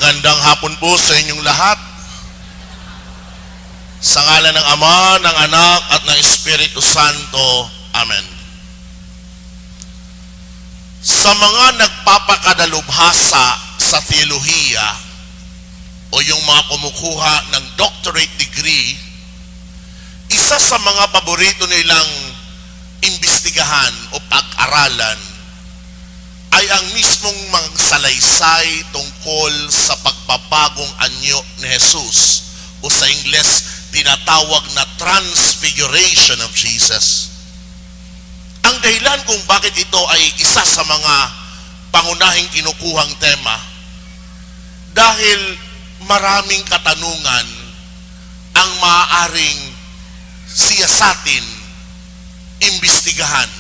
Magandang hapon po sa inyong lahat. Sa ngalan ng Ama, ng Anak, at ng Espiritu Santo. Amen. Sa mga nagpapakadalubhasa sa theolohiya o yung mga kumukuha ng doctorate degree, isa sa mga paborito nilang imbestigahan o pag-aralan ay ang mismong mga salaysay tungkol sa pagbabagong anyo ni Jesus o sa Ingles tinatawag na transfiguration of Jesus. Ang dahilan kung bakit ito ay isa sa mga pangunahing kinukuhang tema dahil maraming katanungan ang maaaring siyasatin, imbestigahan.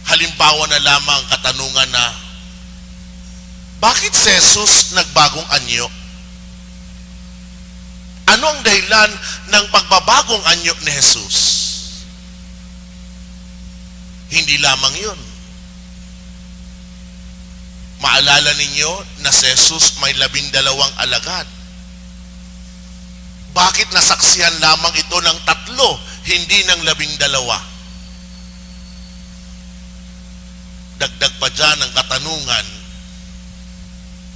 Halimbawa na lamang katanungan na, bakit si Jesus nagbagong anyo? Ano ang dahilan ng pagbabagong anyo ni Jesus? Hindi lamang yun. Maalala ninyo na si Jesus may 12 alagad. Bakit nasaksihan lamang ito ng 3, hindi ng 12? Dagdag pa dyan ang katanungan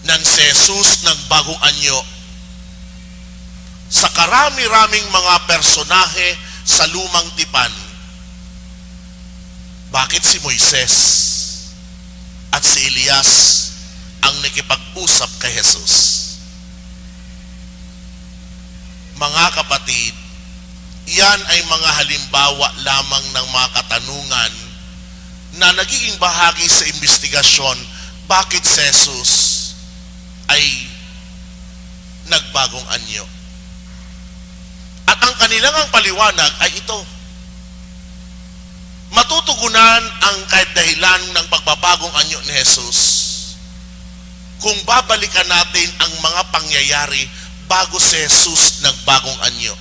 ng si Jesus ng bagong anyo sa karami-raming mga personahe sa lumang tipan. Bakit si Moises at si Elias ang nakipag-usap kay Jesus? Mga kapatid, yan ay mga halimbawa lamang ng mga katanungan na nagiging bahagi sa investigasyon bakit si Jesus ay nagbagong anyo. At ang kanilang paliwanag ay ito. Matutugunan ang dahilan ng pagbabagong anyo ni Jesus kung babalikan natin ang mga pangyayari bago si Jesus nagbagong anyo.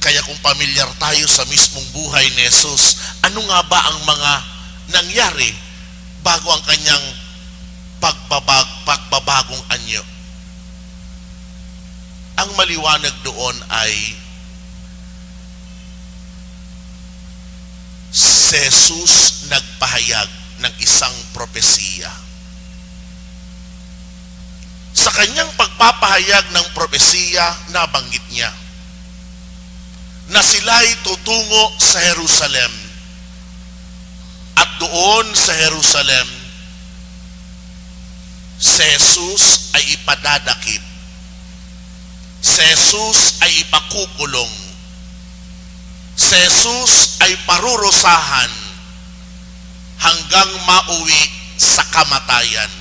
Kaya kung pamilyar tayo sa mismong buhay ni Jesus, ano nga ba ang mga nangyari bago ang kanyang pagbabagong anyo? Ang maliwanag doon ay si Jesus nagpahayag ng isang propesiya. Sa kanyang pagpapahayag ng propesiya, nabanggit niya na sila'y tutungo sa Jerusalem. At doon sa Jerusalem, si Jesus ay ipadadakip. Si Jesus ay ipakukulong. Si Jesus ay parurusahan hanggang mauwi sa kamatayan.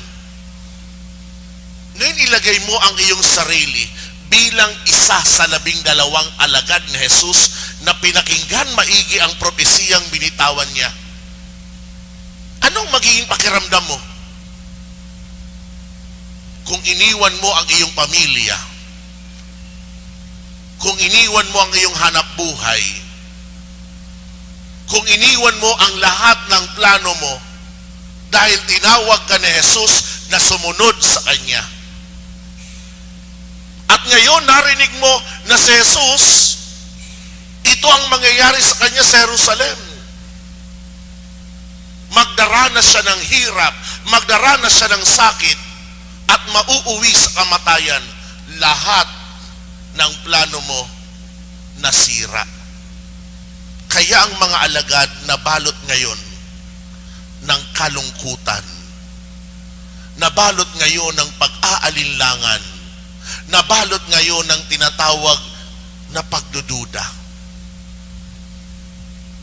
Ngayon ilagay mo ang iyong sarili bilang isa sa 12 alagad ni Jesus na pinakinggan maigi ang propesiyang binitawan niya. Anong magiging pakiramdam mo? Kung iniwan mo ang iyong pamilya, kung iniwan mo ang iyong hanap buhay, kung iniwan mo ang lahat ng plano mo dahil tinawag ka ni Jesus na sumunod sa Kanya. At ngayon, narinig mo na si Jesus, ito ang mangyayari sa kanya sa Jerusalem. Magdaranas siya ng hirap, magdaranas siya ng sakit, at mauuwi sa kamatayan. Lahat ng plano mo nasira. Kaya ang mga alagad nabalot ngayon ng kalungkutan, nabalot ngayon ng pag-aalinlangan, nabalot ngayon ng tinatawag na pagdududa.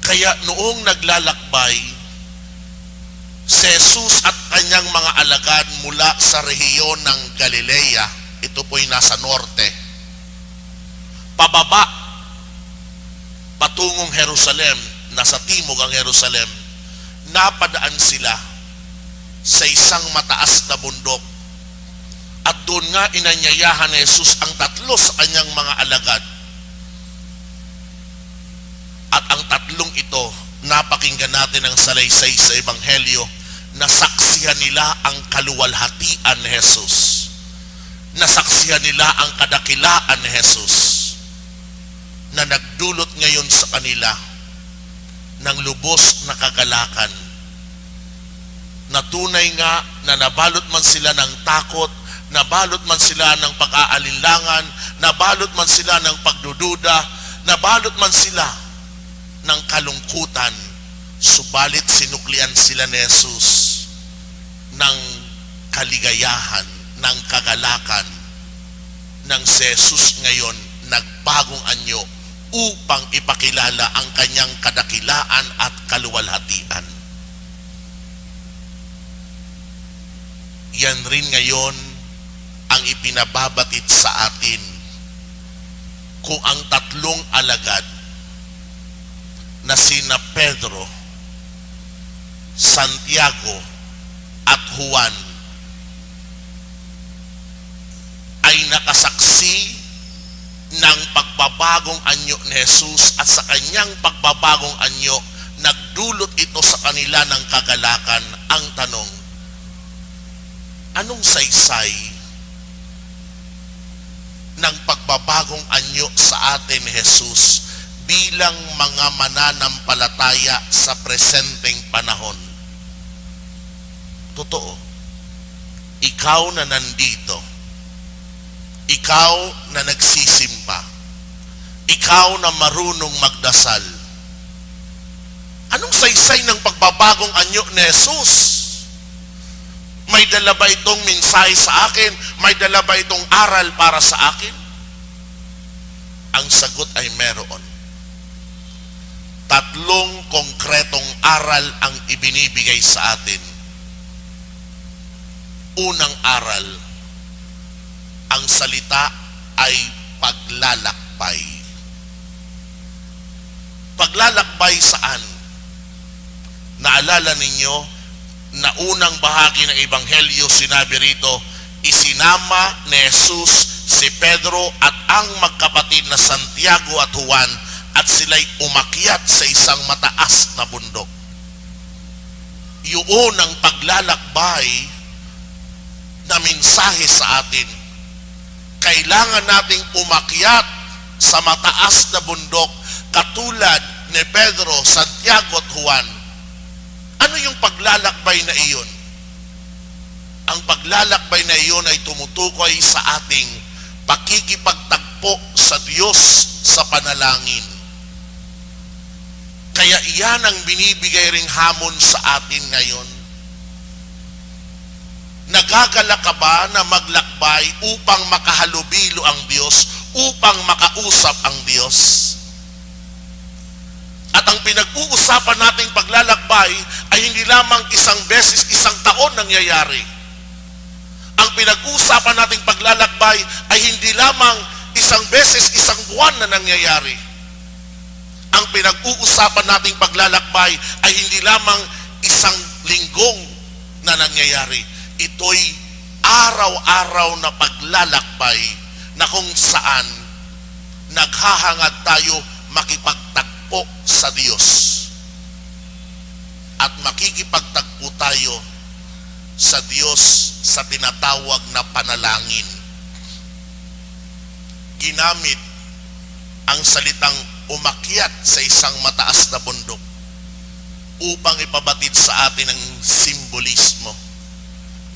Kaya noong naglalakbay, si Jesus at kanyang mga alagad mula sa rehiyon ng Galilea, ito po'y nasa norte, pababa, patungong Jerusalem, nasa timog ang Jerusalem, napadaan sila sa isang mataas na bundok. At doon nga inanyayahan ni Jesus ang 3 sa kanyang mga alagad. At ang 3 ito, napakinggan natin ang salaysay sa Ebanghelyo na saksihan nila ang kaluwalhatian ni Jesus. nasaksihan nila ang kadakilaan ni Jesus na nagdulot ngayon sa kanila ng lubos na kagalakan. Na tunay nga na nabalot man sila ng takot, nabalot man sila ng pag-aalinlangan, nabalot man sila ng pagdududa, nabalot man sila ng kalungkutan, subalit sinuklian sila ni Jesus ng kaligayahan, ng kagalakan, nang si Jesus ngayon nagbagong anyo upang ipakilala ang kanyang kadakilaan at kaluwalhatian. Yan rin ngayon ang ipinababatid sa atin kung ang tatlong alagad na sina Pedro, Santiago at Juan ay nakasaksi ng pagbabagong anyo ni Jesus, at sa kanyang pagbabagong anyo nagdulot ito sa kanila ng kagalakan. Ang tanong, anong saysay ng pagbabagong anyo sa atin ni Jesus bilang mga mananampalataya sa presenteng panahon? Totoo, ikaw na nandito, ikaw na nagsisimba, ikaw na marunong magdasal, anong saysay ng pagbabagong anyo ni Jesus? May dala ba itong mensahe sa akin? May dala ba itong aral para sa akin? Ang sagot ay meron. Tatlong konkretong aral ang ibinibigay sa atin. Unang aral, ang salita ay paglalakbay. Paglalakbay saan? Naalala ninyo, na unang bahagi ng Ebanghelyo, sinabi rito, isinama ni Jesus si Pedro at ang magkapatid na Santiago at Juan, at sila'y umakyat sa isang mataas na bundok. Yun ang paglalakbay na mensahe sa atin. Kailangan nating umakyat sa mataas na bundok katulad ni Pedro, Santiago at Juan. Ano yung paglalakbay na iyon? Ang paglalakbay na iyon ay tumutukoy sa ating pakikipagtagpo sa Diyos sa panalangin. Kaya iyan ang binibigay ring hamon sa atin ngayon. Nagagala ka ba na maglakbay upang makahalubilo ang Diyos, upang makausap ang Diyos? At ang pinag-uusapan nating paglalakbay ay hindi lamang isang beses, isang taon nangyayari. Ang pinag-uusapan nating paglalakbay ay hindi lamang isang beses, isang buwan na nangyayari. Ang pinag-uusapan nating paglalakbay ay hindi lamang isang linggong na nangyayari. Ito'y araw-araw na paglalakbay na kung saan naghahangad tayo makipagtagpo sa Diyos at makikipagtagpo tayo sa Diyos sa tinatawag na panalangin. Ginamit ang salitang umakyat sa isang mataas na bundok upang ipabatid sa atin ang simbolismo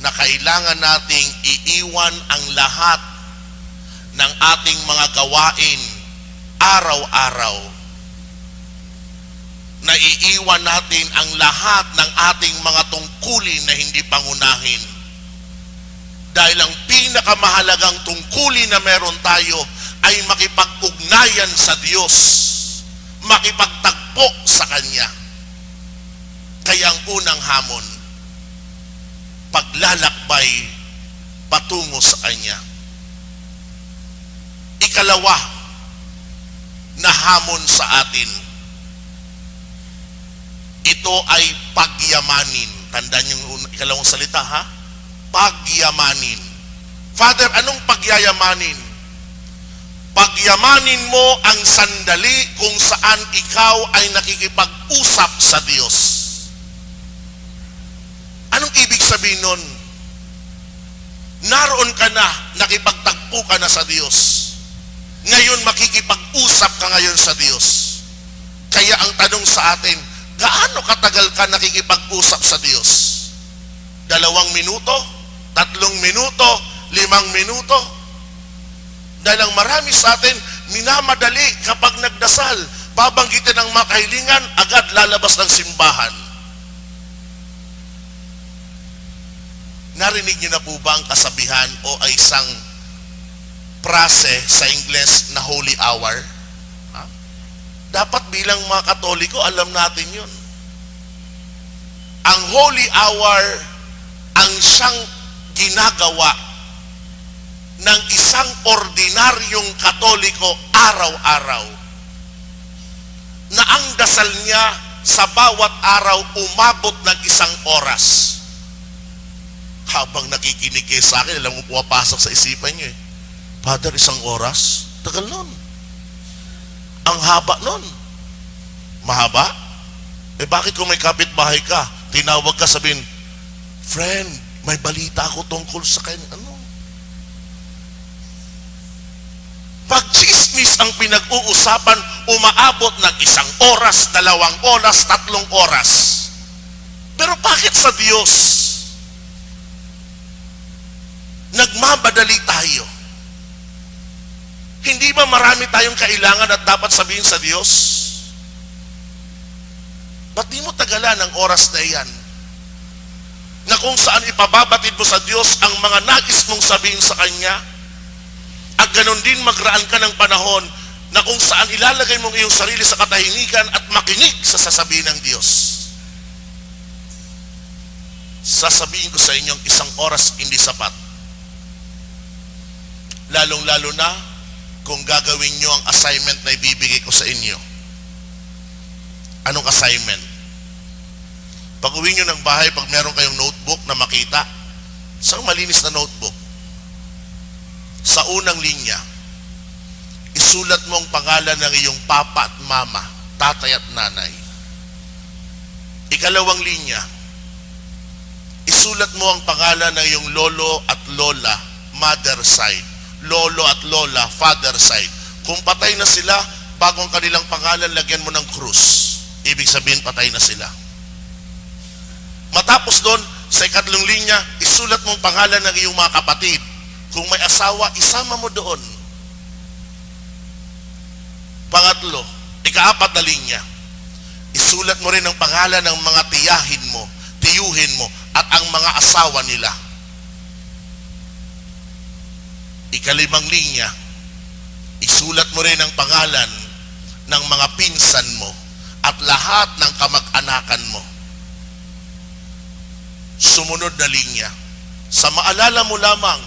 na kailangan nating iiwan ang lahat ng ating mga gawain araw-araw. Na iiwan natin ang lahat ng ating mga tungkulin na hindi pangunahin. Dahil ang pinakamahalagang tungkulin na meron tayo ay makipag-ugnayan sa Diyos, makipagtagpo sa Kanya. Kaya ang unang hamon, paglalakbay patungo sa Kanya. Ikalawa na hamon sa atin, ito ay pagyamanin. Tandaan yung ikalawang salita, ha? Pagyamanin. Father, anong pagyayamanin? Pagyamanin mo ang sandali kung saan ikaw ay nakikipag-usap sa Diyos. Anong ibig sabihin nun? naroon ka na, nakipagtagpo ka na sa Diyos. Ngayon makikipag-usap ka ngayon sa Diyos. Kaya ang tanong sa atin, gaano katagal ka nakikipag-usap sa Diyos? 2 minuto? 3 minuto? 5 minuto? Dahil ang marami sa atin, minamadali kapag nagdasal, babanggitin ang mga kahilingan, agad lalabas ng simbahan. Narinig niyo na po ba ang kasabihan o ay isang prase sa Ingles na holy hour? Ha? Dapat bilang mga Katoliko, alam natin yun. Ang holy hour, ang siyang ginagawa ng isang ordinaryong Katoliko araw-araw, na ang dasal niya sa bawat araw umabot ng 1 oras. Habang nakikinig kayo sa akin, alam mo, pumapasok sa isipan niyo Father, 1 oras? Tagal nun. Ang haba nun. Mahaba? Bakit kung may kapitbahay ka, tinawag ka, sabihin, friend, may balita ako tungkol sa Pag-chismis ang pinag-uusapan, umaabot ng 1 oras, 2 oras, 3 oras. Pero bakit sa Diyos? Nagmamadali tayo. Hindi ba marami tayong kailangan at dapat sabihin sa Diyos? Ba't di mo tagalan ang oras na iyan? Na kung saan ipababatid mo sa Diyos ang mga nais mong sabihin sa Kanya, at ganon din magraan ka ng panahon na kung saan ilalagay mong iyong sarili sa katahimikan at makinig sa sasabihin ng Diyos. Sasabihin ko sa inyong 1 oras hindi sapat. Lalong-lalo na kung gagawin nyo ang assignment na ibibigay ko sa inyo. Anong assignment? Pag uwi nyo ng bahay, pag meron kayong notebook na makita, isang malinis na notebook, sa unang linya, isulat mo ang pangalan ng iyong papa at mama, tatay at nanay. Ikalawang linya, isulat mo ang pangalan ng iyong lolo at lola, mother side. Lolo at lola, father side. Kung patay na sila, bago ang kanilang pangalan, lagyan mo ng krus. Ibig sabihin, patay na sila. Matapos doon, sa ikatlong linya, isulat mo ang pangalan ng iyong mga kapatid. Kung may asawa, isama mo doon. Pangatlo, ika-4 na linya, isulat mo rin ang pangalan ng mga tiyuhin mo, at ang mga asawa nila. Ika-5 linya, isulat mo rin ang pangalan ng mga pinsan mo at lahat ng kamag-anakan mo. Sumunod na linya, sa maalala mo lamang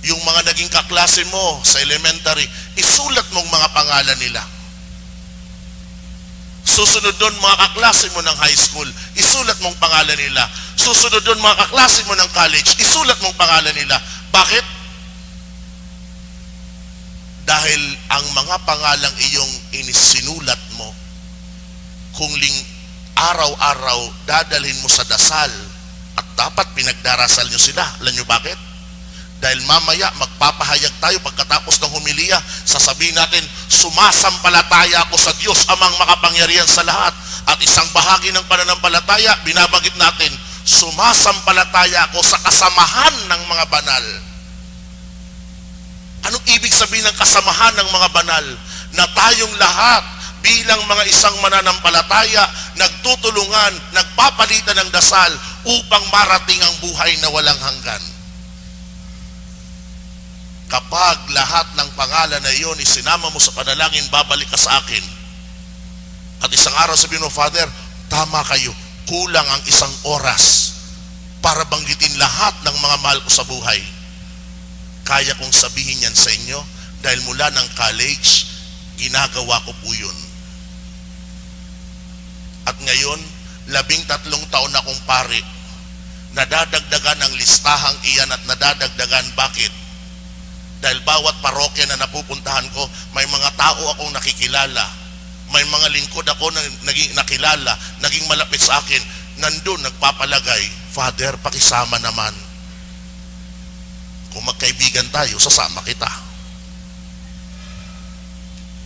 yung mga naging kaklase mo sa elementary, isulat mong mga pangalan nila. Susunod doon mga kaklase mo ng high school, isulat mong pangalan nila. Susunod doon mga kaklase mo ng college, isulat mong pangalan nila. Bakit? Dahil ang mga pangalang iyong inisinulat mo, kung araw-araw dadalhin mo sa dasal, at dapat pinagdarasal nyo sila. Alam nyo bakit? Dahil mamaya magpapahayag tayo pagkatapos ng humiliya, sasabihin natin, sumasampalataya ako sa Diyos amang makapangyarihan sa lahat. At isang bahagi ng pananampalataya, binabanggit natin, sumasampalataya ako sa kasamahan ng mga banal. Anong ibig sabihin ng kasamahan ng mga banal? Na tayong lahat bilang mga isang mananampalataya, nagtutulungan, nagpapalitan ng dasal upang marating ang buhay na walang hanggan. Kapag lahat ng pangalan na iyon isinama mo sa panalangin, babalik ka sa akin. At isang araw sabihin mo, Father, tama kayo, kulang ang 1 oras para banggitin lahat ng mga mahal ko sa buhay. Kaya kong sabihin yan sa inyo dahil mula ng college, ginagawa ko po yun. At ngayon, 13 taon akong pari, nadadagdagan ang listahang iyan at nadadagdagan. Bakit? Dahil bawat parokya na napupuntahan ko, may mga tao akong nakikilala. May mga lingkod ako na naging nakilala, naging malapit sa akin. Nandun, nagpapalagay, Father, pakisama naman. kung magkaibigan tayo, sasama kita.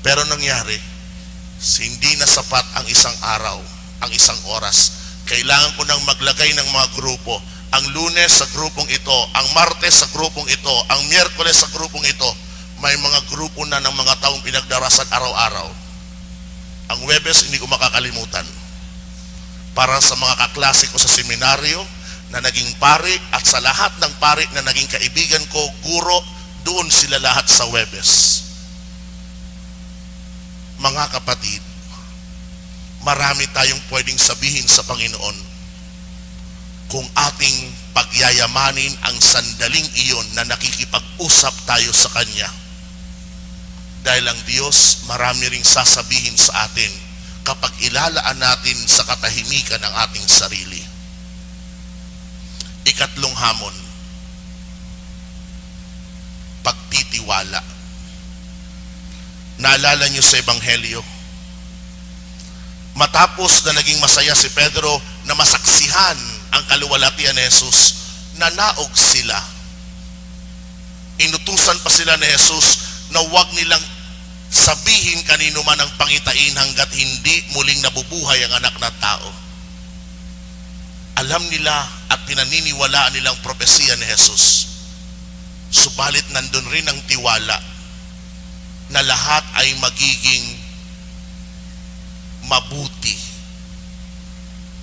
Pero nangyari, hindi na sapat ang isang araw, ang isang oras. Kailangan ko nang maglagay ng mga grupo. Ang Lunes sa grupong ito, ang Martes sa grupong ito, ang Miyerkules sa grupong ito. May mga grupo na ng mga taong pinagdarasan araw-araw. Ang Huwebes, hindi ko makakalimutan. Para sa mga kaklase ko sa seminaryo na naging pari, at sa lahat ng pari na naging kaibigan ko, guro, doon sila lahat sa Huwebes. Mga kapatid, marami tayong pwedeng sabihin sa Panginoon kung ating pagyayamanin ang sandaling iyon na nakikipag-usap tayo sa Kanya. Dahil ang Diyos marami ring sasabihin sa atin kapag ilalaan natin sa katahimikan ng ating sarili. Ikatlong hamon, pagtitiwala. Naalala niyo sa Ebanghelyo, matapos na naging masaya si Pedro na masaksihan ang kaluwalhatian ni Jesus, nanaog sila. Inutusan pa sila ni Jesus na huwag nilang sabihin kanino man ang pangitain hanggat hindi muling nabubuhay ang anak ng tao. Alam nila at pinaniniwalaan nilang propesiya ni Jesus. Subalit nandun rin ang tiwala na lahat ay magiging mabuti.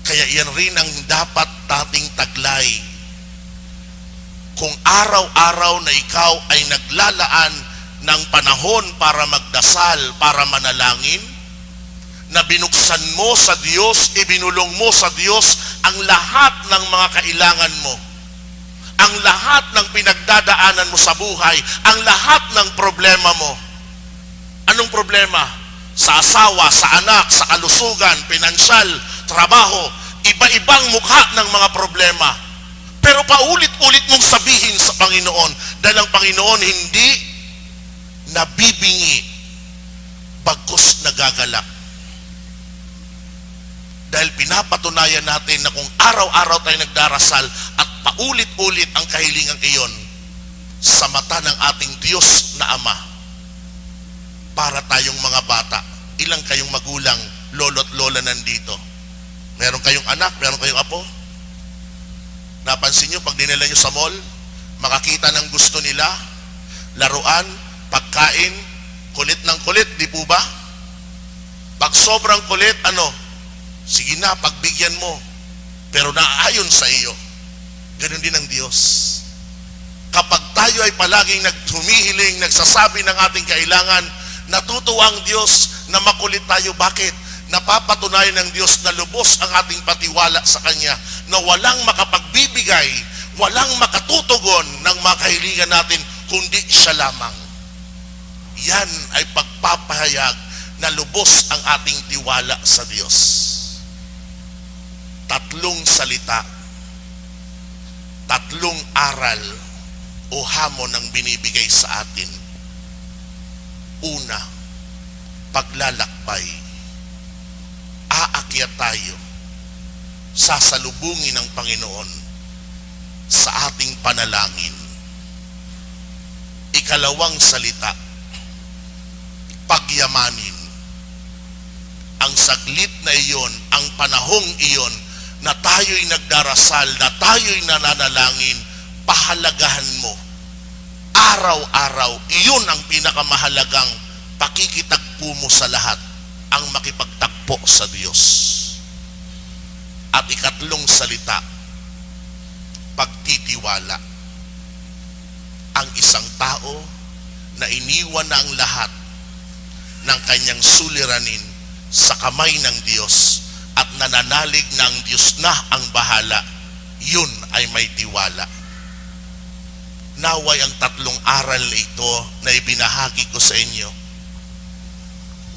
Kaya yan rin ang dapat dating taglay. Kung araw-araw na ikaw ay naglalaan ng panahon para magdasal, para manalangin, na binuksan mo sa Diyos, ibinulong mo sa Diyos ang lahat ng mga kailangan mo, ang lahat ng pinagdadaanan mo sa buhay, ang lahat ng problema mo. Anong problema? Sa asawa, sa anak, sa kalusugan, pinansyal, trabaho, iba-ibang mukha ng mga problema. Pero paulit-ulit mong sabihin sa Panginoon, dahil ang Panginoon hindi nabibingi, bagkus nagagalak. Dahil pinapatunayan natin na kung araw-araw tayo nagdarasal at paulit-ulit ang kahilingang iyon sa mata ng ating Diyos na Ama, para tayong mga bata. Ilang kayong magulang, lolo't lola nandito? Meron kayong anak, meron kayong apo? Napansin nyo, pag dinala nyo sa mall, makakita ng gusto nila, laruan, pagkain, kulit ng kulit, di po ba? Pag sobrang kulit, sige na, pagbigyan mo. Pero naaayon sa iyo. Ganun din ang Diyos. Kapag tayo ay palaging naghumihiling, nagsasabi ng ating kailangan, natutuwa ang Diyos na makulit tayo. Bakit? Napapatunayan ng Diyos na lubos ang ating patiwala sa Kanya, na walang makapagbibigay, walang makatutugon ng mga kahilingan natin, kundi siya lamang. Yan ay pagpapahayag na lubos ang ating tiwala sa Diyos. Tatlong salita, tatlong aral o hamon ang binibigay sa atin. Una, paglalakbay. Aakyat tayo, sasalubungin ng Panginoon sa ating panalangin. Ikalawang salita, pagyamanin. Ang saglit na iyon, ang panahong iyon, na tayo'y nagdarasal, na tayo'y nananalangin, pahalagahan mo. Araw-araw, iyon ang pinakamahalagang pakikitagpo mo sa lahat, ang makipagtagpo sa Diyos. At ikatlong salita, pagtitiwala. Ang isang tao na iniwan na ang lahat ng kanyang suliranin sa kamay ng Diyos at nananalig ng Diyos na ang bahala, yun ay may tiwala. Naway ang tatlong aral na ito na ibinahagi ko sa inyo,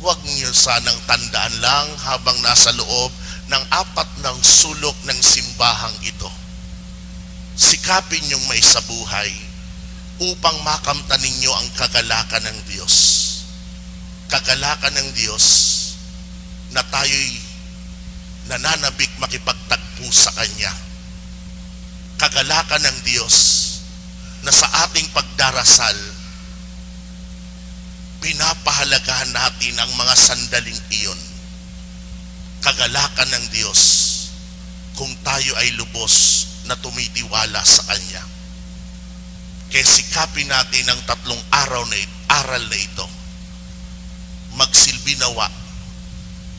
huwag niyo sanang tandaan lang habang nasa loob ng apat ng sulok ng simbahang ito. Sikapin niyong maisabuhay upang makamtan ninyo ang kagalakan ng Diyos. Kagalakan ng Diyos na tayo'y nananabik makipagtagpo sa Kanya. Kagalakan ng Diyos na sa ating pagdarasal, pinapahalagahan natin ang mga sandaling iyon. Kagalakan ng Diyos kung tayo ay lubos na tumitiwala sa Kanya. Kaya sikapin natin ang 3 aral na ito. Magsilbi nawa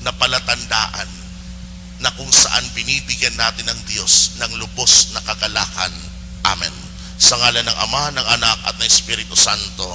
na palatandaan na kung saan binibigyan natin ng Diyos ng lubos na kagalakan. Amen. Sa ngalan ng Ama, ng Anak, at ng Espiritu Santo.